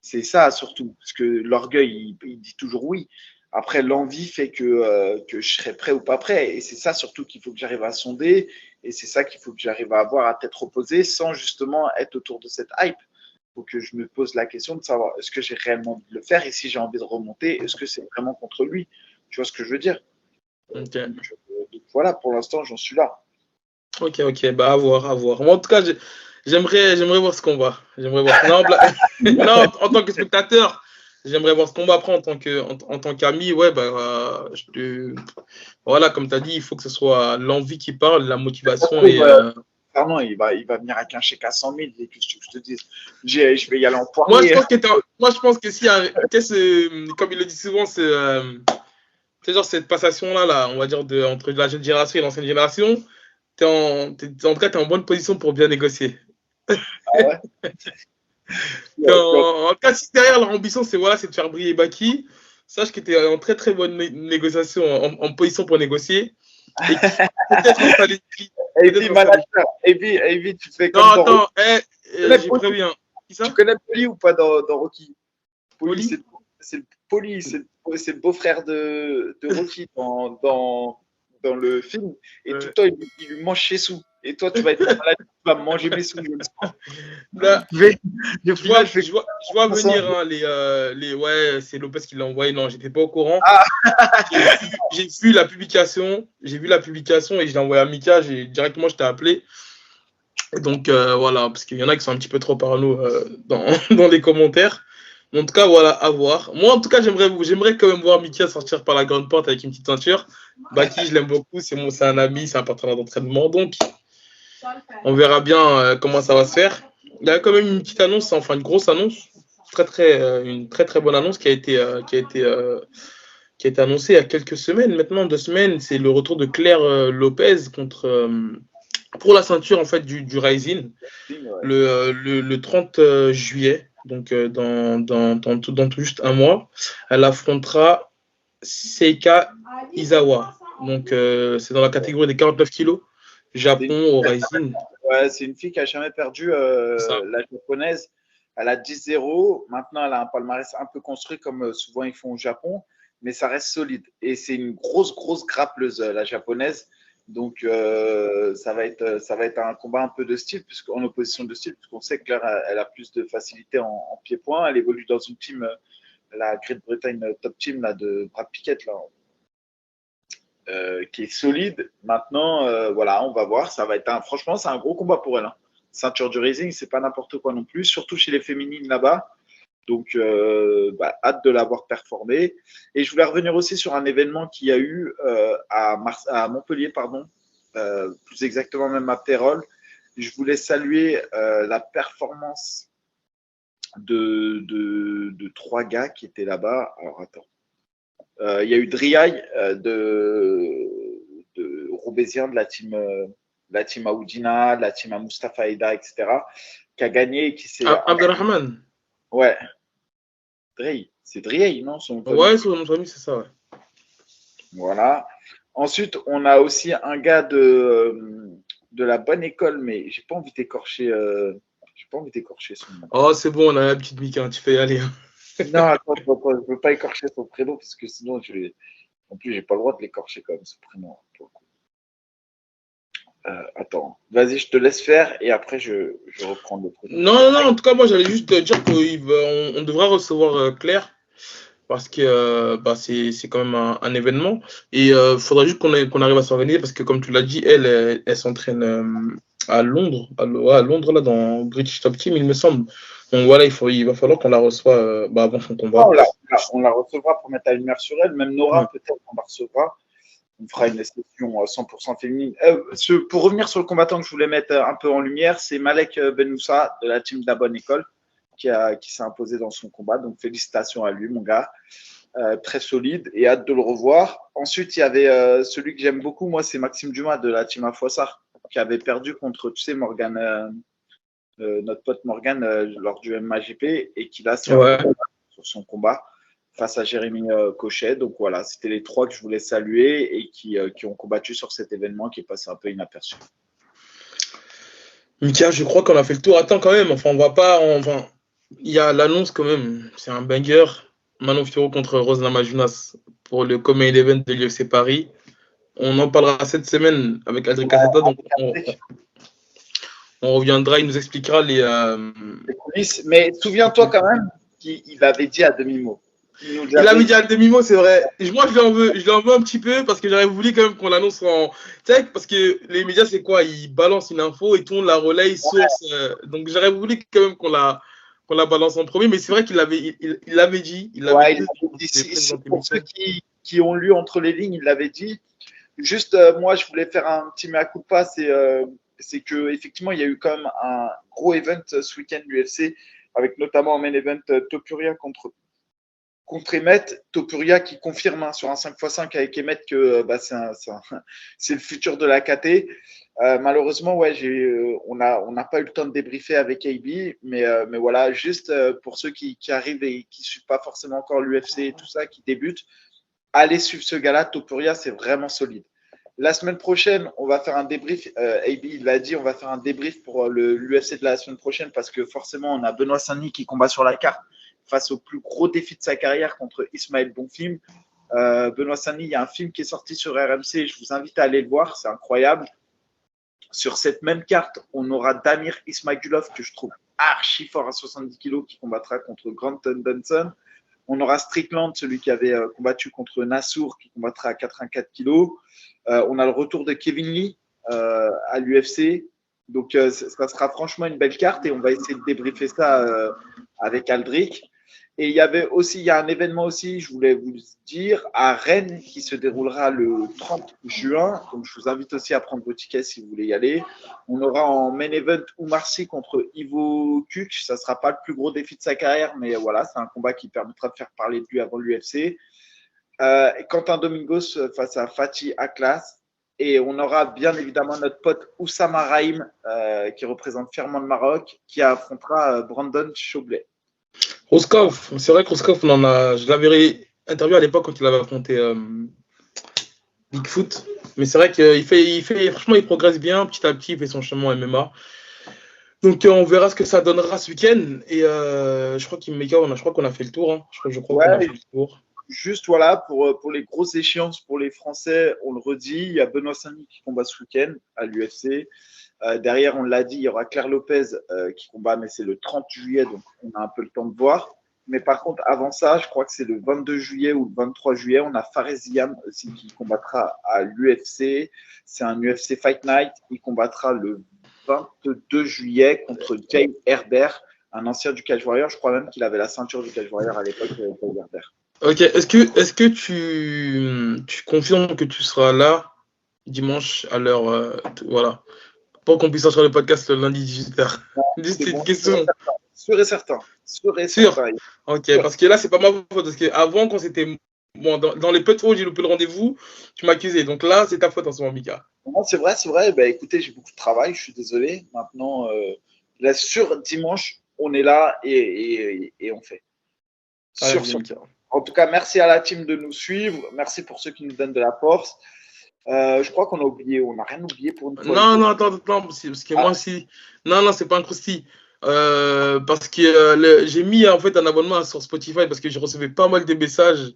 C'est ça surtout, parce que l'orgueil, il dit toujours oui. Après, l'envie fait que je serai prêt ou pas prêt. Et c'est ça surtout qu'il faut que j'arrive à sonder. Et c'est ça qu'il faut que j'arrive à avoir à tête reposée sans justement être autour de cette hype. Il faut que je me pose la question de savoir est-ce que j'ai réellement envie de le faire et si j'ai envie de remonter, est-ce que c'est vraiment contre lui? Tu vois ce que je veux dire? Okay. Donc voilà, pour l'instant, j'en suis là. Ok, bah à voir. Moi, en tout cas, j'aimerais voir ce combat. J'aimerais voir. Non, en tant que spectateur, j'aimerais voir ce combat. Après, en tant qu'ami, ouais, bah, voilà, comme tu as dit, il faut que ce soit l'envie qui parle, la motivation. Pardon, il va venir avec un chèque à 100 000, et que je te dise, je vais y aller en poirier. Moi, je pense que s'il y a, comme il le dit souvent, c'est genre cette passation-là, on va dire, entre la jeune génération et l'ancienne génération, en tout cas, tu es en bonne position pour bien négocier. Ah ouais. En tout cas, si derrière leur ambition, c'est de faire briller Baki, sache que tu es en très très bonne négociation, en position pour négocier. Et peut-être installer Evie, tu fais comme non, attends, j'ai prévenu. Tu connais Poli ou pas dans Rocky? Poli, c'est le beau-frère de Rocky dans le film. Et tout le temps, il lui mange ses sous. Et toi, tu vas être malade, tu vas manger mes sous. Je vois venir ouais, c'est Lopez qui l'a envoyé. Non, j'étais pas au courant. Ah. J'ai vu la publication et je l'ai envoyé à Mika. Directement, je t'ai appelé. Et donc voilà, parce qu'il y en a qui sont un petit peu trop parano dans les commentaires. En tout cas, voilà, à voir. Moi, en tout cas, j'aimerais quand même voir Mika sortir par la grande porte avec une petite ceinture. Baki, je l'aime beaucoup, c'est un ami, c'est un partenaire d'entraînement, donc on verra bien comment ça va se faire. Il y a quand même une petite annonce, enfin une grosse annonce, une très très bonne annonce qui a été annoncée il y a quelques semaines, maintenant 2 semaines. C'est le retour de Claire Lopez pour la ceinture en fait du Rising le 30 juillet, donc dans tout juste un mois. Elle affrontera Seika Izawa. Donc c'est dans la catégorie des 49 kilos. Japon au Rising. Ouais, c'est une fille qui a jamais perdu, la japonaise. Elle a 10-0. Maintenant, elle a un palmarès un peu construit comme souvent ils font au Japon, mais ça reste solide. Et c'est une grosse, grosse grappleuse, la japonaise. Donc, ça va être un combat un peu de style, en opposition de style, puisqu'on sait que Claire, elle a plus de facilité en pied-point. Elle évolue dans une team, la Great Britain Top Team là, de Brad Pickett, là, qui est solide. Maintenant, voilà, on va voir. Ça va être franchement, c'est un gros combat pour elle. Hein. Ceinture du Rising, c'est pas n'importe quoi non plus, surtout chez les féminines là-bas. Donc, hâte de l'avoir performé. Et je voulais revenir aussi sur un événement qu'il y a eu à Montpellier, pardon, plus exactement même à Pérol. Je voulais saluer la performance de 3 gars qui étaient là-bas. Alors, attends. Il y a eu Driaï de Roubaisien, de la team Aoudina, de la team Mustafa Aida, etc., qui a gagné et qui s'est. Abdelrahman. Ouais. C'est Driaï, non son Ouais, son nom de famille, c'est ça, ouais. Voilà. Ensuite, on a aussi un gars de la bonne école, mais j'ai pas envie d'écorcher son nom. Oh, c'est bon, on a l'habitude, Mika, tu fais y aller. Non, attends, je veux pas écorcher son prénom parce que sinon, en plus, j'ai pas le droit de l'écorcher quand même, ce prénom. Attends, vas-y, je te laisse faire et après, je reprends le prénom. Non, en tout cas, moi, j'allais juste te dire qu'on devra recevoir Claire parce que c'est quand même un événement. Et il faudra juste qu'on arrive à s'organiser parce que, comme tu l'as dit, elle s'entraîne à Londres, à Londres, là, dans British Top Team, il me semble. Donc voilà, il va falloir qu'on la reçoive avant son combat. On la recevra pour mettre la lumière sur elle. Même Nora, peut-être, on la recevra. On fera une session 100% féminine. Pour revenir sur le combattant que je voulais mettre un peu en lumière, c'est Malek Benoussa de la team de la bonne école qui s'est imposé dans son combat. Donc félicitations à lui, mon gars. Très solide et hâte de le revoir. Ensuite, il y avait celui que j'aime beaucoup, moi, c'est Maxime Dumas de la team Afoissard qui avait perdu contre, tu sais, Morgan, notre pote Morgan lors du MAGP et qui l'a sur son combat face à Jérémy Cochet. Donc voilà, c'était les 3 que je voulais saluer et qui ont combattu sur cet événement qui est passé un peu inaperçu. Mika, je crois qu'on a fait le tour. Attends quand même, il y a l'annonce quand même, c'est un banger. Manon Fiorot contre Rose Namajunas pour le Common Event de l'UFC Paris. On en parlera cette semaine avec Aldric Cassetta, donc on reviendra, il nous expliquera les coulisses. Mais souviens-toi quand même qu'il avait dit à demi-mot. Il avait dit à demi-mot, c'est vrai. Et moi, je l'en veux un petit peu parce que j'aurais voulu quand même qu'on l'annonce en. Tu sais, parce que les médias, c'est quoi? Ils balancent une info et tout le monde la relaye, source. Donc, j'aurais voulu quand même qu'on la balance en premier. Mais c'est vrai qu'il l'avait dit. Pour ceux qui ont lu entre les lignes, il l'avait dit. Juste, moi, je voulais faire un petit mea culpa. C'est que effectivement, il y a eu quand même un gros event ce week-end l'UFC, avec notamment en main event Topuria contre Emmett. Topuria qui confirme sur un 5x5 avec Emmett que c'est le futur de la KT. Malheureusement, on n'a pas eu le temps de débriefer avec AB, mais voilà, juste pour ceux qui arrivent et qui ne suivent pas forcément encore l'UFC et tout ça, qui débutent, allez suivre ce gars-là. Topuria, c'est vraiment solide. La semaine prochaine, on va faire un débrief. AB, il l'a dit, on va faire un débrief pour l'UFC de la semaine prochaine parce que forcément, on a Benoît Saint-Denis qui combat sur la carte face au plus gros défi de sa carrière contre Ismaël Bonfim. Benoît Saint-Denis, il y a un film qui est sorti sur RMC. Je vous invite à aller le voir, c'est incroyable. Sur cette même carte, on aura Damir Ismagulov, que je trouve archi fort à 70 kg, qui combattra contre Grant Dunson. On aura Strickland, celui qui avait combattu contre Nassour, qui combattra à 84 kg. On a le retour de Kevin Lee à l'UFC. Donc, ça sera franchement une belle carte et on va essayer de débriefer ça avec Aldric. Et il y a un événement aussi, je voulais vous le dire, à Rennes qui se déroulera le 30 juin. Donc, je vous invite aussi à prendre vos tickets si vous voulez y aller. On aura en main event Oumar Sy contre Ivo Kuc. Ça ne sera pas le plus gros défi de sa carrière, mais voilà, c'est un combat qui permettra de faire parler de lui avant l'UFC. Quentin Domingos face à Fatih Aklas. Et on aura bien évidemment notre pote Oussama Raïm, qui représente fièrement le Maroc, qui affrontera Brandon Choblet. Roskov, c'est vrai que Roskov, je l'avais interviewé à l'époque quand il avait affronté Bigfoot. Mais c'est vrai franchement, il progresse bien, petit à petit, il fait son chemin en MMA. Donc on verra ce que ça donnera ce week-end. Et je crois qu'on a fait le tour. Hein. Je crois qu'on a fait le tour. Juste voilà, pour les grosses échéances pour les Français, on le redit, il y a Benoît Saint-Denis qui combat ce week-end à l'UFC. Derrière, on l'a dit, il y aura Claire Lopez qui combat, mais c'est le 30 juillet, donc on a un peu le temps de voir. Mais par contre, avant ça, je crois que c'est le 22 juillet ou le 23 juillet, on a Fares Ziam aussi qui combattra à l'UFC. C'est un UFC Fight Night. Il combattra le 22 juillet contre Jay Herbert, un ancien du Cage Warrior. Je crois même qu'il avait la ceinture du Cage Warrior à l'époque, Jay Herbert. Ok, est-ce que tu confirmes que tu seras là dimanche à l'heure, voilà, pour qu'on puisse sortir le podcast le lundi 18h? Juste une question. Sûr et certain. Sûr. Ok, sûr. Parce que là, c'est pas ma faute. Parce qu'avant, quand c'était. Bon, dans les peu de fois où j'ai loupé le rendez-vous, tu m'accusais. Donc là, c'est ta faute en ce moment, Mika. Non, c'est vrai. Bah, écoutez, j'ai beaucoup de travail. Je suis désolé. Maintenant, là, sur dimanche, on est là et on fait. Sur. En tout cas, merci à la team de nous suivre. Merci pour ceux qui nous donnent de la force. Je crois qu'on a oublié. On n'a rien oublié pour une fois. Non, attends. Parce que moi aussi. Non, c'est pas un croustille. Parce que j'ai mis en fait un abonnement sur Spotify parce que je recevais pas mal de messages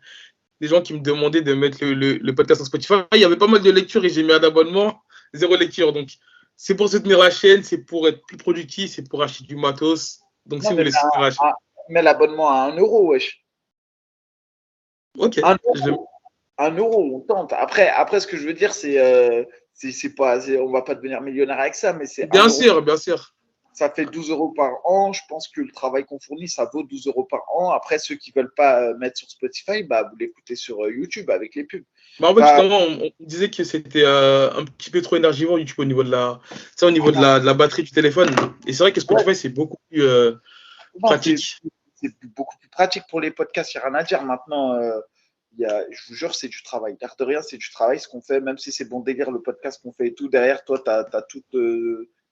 des gens qui me demandaient de mettre le podcast sur Spotify. Il y avait pas mal de lectures et j'ai mis un abonnement, 0 lecture. Donc c'est pour soutenir la chaîne, c'est pour être plus productif, c'est pour acheter du matos. Donc si vous voulez soutenir la chaîne. Mais l'abonnement à 1 euro, wesh. Ok. 1 euro, on tente. Après, ce que je veux dire, c'est pas, on va pas devenir millionnaire avec ça, mais c'est. Bien sûr. Ça fait 12 euros par an. Je pense que le travail qu'on fournit, ça vaut 12 euros par an. Après, ceux qui ne veulent pas mettre sur Spotify, bah, vous l'écoutez sur YouTube avec les pubs. En fait, justement, on disait que c'était un petit peu trop énergivore YouTube au niveau de la batterie du téléphone. Et c'est vrai que Spotify, c'est beaucoup plus pratique. C'est beaucoup plus pratique pour les podcasts, il n'y a rien à dire. Maintenant, je vous jure, c'est du travail. L'air de rien, c'est du travail ce qu'on fait, même si c'est bon délire le podcast qu'on fait et tout. Derrière, toi, tu as tout.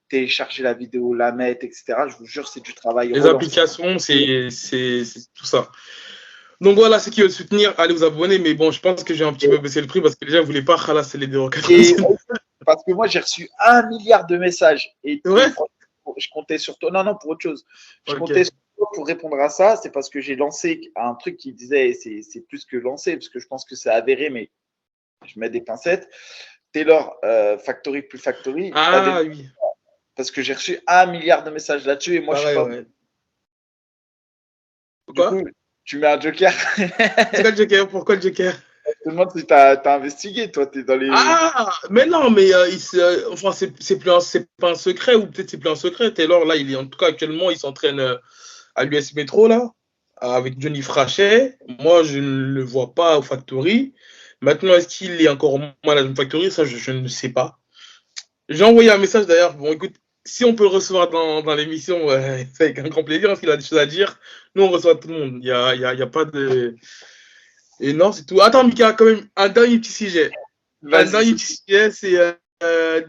Télécharger la vidéo, la mettre, etc. Je vous jure, c'est du travail. Les applications, c'est tout ça. Donc voilà, ceux qui veulent soutenir, allez vous abonner. Mais bon, je pense que j'ai un petit peu baissé le prix parce que les gens ne voulaient pas ralasser les 2,80 €. Parce que moi, j'ai reçu 1 milliard de messages. Et je comptais sur toi. Non, pour autre chose. Je comptais sur toi pour répondre à ça. C'est parce que j'ai lancé un truc qui disait, c'est plus que lancé, parce que je pense que c'est avéré, mais je mets des pincettes. Taylor Factory plus Factory. Ah oui. Parce que j'ai reçu 1 milliard de messages là-dessus et moi, je suis pas. Ouais. Pourquoi ? Du coup, tu mets un joker. Pourquoi le joker ? Je te demande si tu as investigué, toi, tu es dans les. Ah, mais non, mais enfin, c'est pas un secret, ou peut-être c'est plus un secret. Taylor, là, en tout cas, actuellement, il s'entraîne à l'US Metro, là, avec Johnny Frachet. Moi, je ne le vois pas au Factory. Maintenant, est-ce qu'il est encore management Factory ? Ça, je ne sais pas. J'ai envoyé un message d'ailleurs. Bon, écoute, si on peut le recevoir dans l'émission, c'est avec un grand plaisir, parce qu'il a des choses à dire. Nous, on reçoit tout le monde. Il y a pas de. Et non, c'est tout. Attends, Mika, quand même, un dernier petit sujet. C'est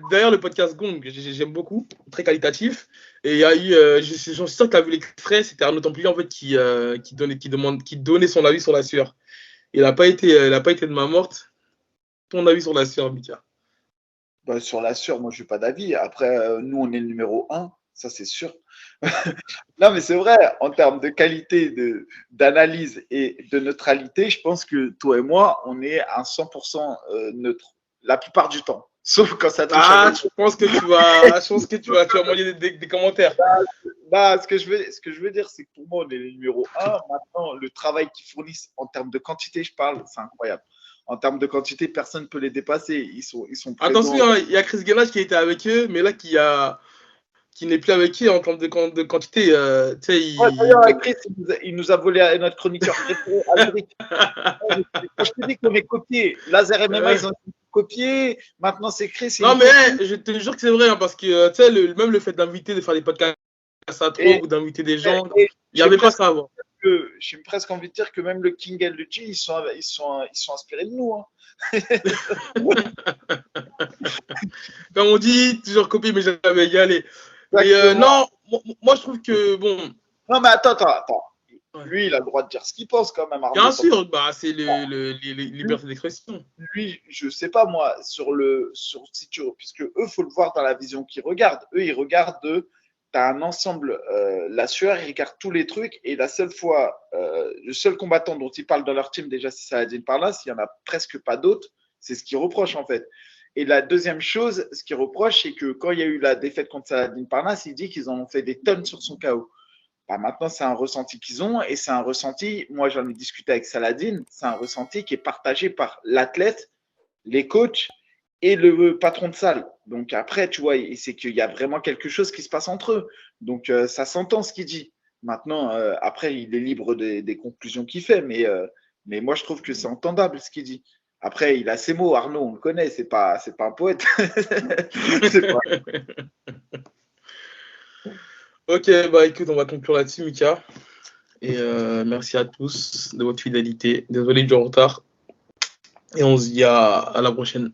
d'ailleurs le podcast Gong, j'aime beaucoup, très qualitatif. Et il y a eu, j'en suis sûr que tu as vu l'extrait, c'était Arnaud Templier en fait qui donnait son avis sur la sueur. Il n'a pas été de main morte. Ton avis sur la sueur, Mika? Bah, sur la sueur, moi, je n'ai pas d'avis. Après, nous, on est le numéro 1, ça, c'est sûr. Non, mais c'est vrai, en termes de qualité d'analyse et de neutralité, je pense que toi et moi, on est à 100% neutre, la plupart du temps. Sauf quand ça touche à. Je pense que tu vas envoyer des commentaires. Ce que je veux dire, c'est que pour moi, on est le numéro 1. Maintenant, le travail qu'ils fournissent en termes de quantité, je parle, c'est incroyable. En termes de quantité, personne ne peut les dépasser. Ils sont présents. Attention, il y a Chris Guénage qui était avec eux, mais là qui a qui n'est plus avec qui en termes de quantité. Tu sais, D'ailleurs, Chris, il nous a volé notre chroniqueur préféré, Alric. Quand je te dis qu'on est copié, Laser MMA, ils ont copié. Maintenant, c'est Chris. Non, mais je te jure que c'est vrai, hein, parce que tu sais, même le fait d'inviter, de faire des podcasts à trop ou d'inviter des gens, il n'y avait pas ça avant. J'ai presque envie de dire que même le King et le G, ils sont inspirés de nous. Hein. Comme on dit, toujours copier, mais jamais égalé. Mais non, moi je trouve que bon. Non, mais attends. Ouais. Lui, il a le droit de dire ce qu'il pense quand même. Bien sûr, bah, c'est les libertés d'expression. Lui, je sais pas moi, puisque eux, faut le voir dans la vision qu'ils regardent. Eux, ils regardent t'as un ensemble, la sueur, ils regardent tous les trucs, et la seule fois, le seul combattant dont ils parlent dans leur team, déjà, c'est Saladin Parnasse, il n'y en a presque pas d'autres, c'est ce qu'ils reprochent en fait. Et la deuxième chose, ce qu'ils reprochent, c'est que quand il y a eu la défaite contre Saladin Parnasse, il dit qu'ils en ont fait des tonnes sur son KO. Bah, maintenant, c'est un ressenti qu'ils ont, et c'est un ressenti, moi j'en ai discuté avec Saladin, c'est un ressenti qui est partagé par l'athlète, les coachs, et le patron de salle. Donc après, tu vois, c'est qu'il y a vraiment quelque chose qui se passe entre eux. Donc ça s'entend ce qu'il dit. Maintenant, après, il est libre des conclusions qu'il fait, mais moi, je trouve que c'est entendable ce qu'il dit. Après, il a ses mots, Arnaud, on le connaît, c'est pas un poète. pas... Ok, bah écoute, on va conclure là-dessus, Mika. Et merci à tous de votre fidélité. Désolé du retard. Et on se dit à la prochaine.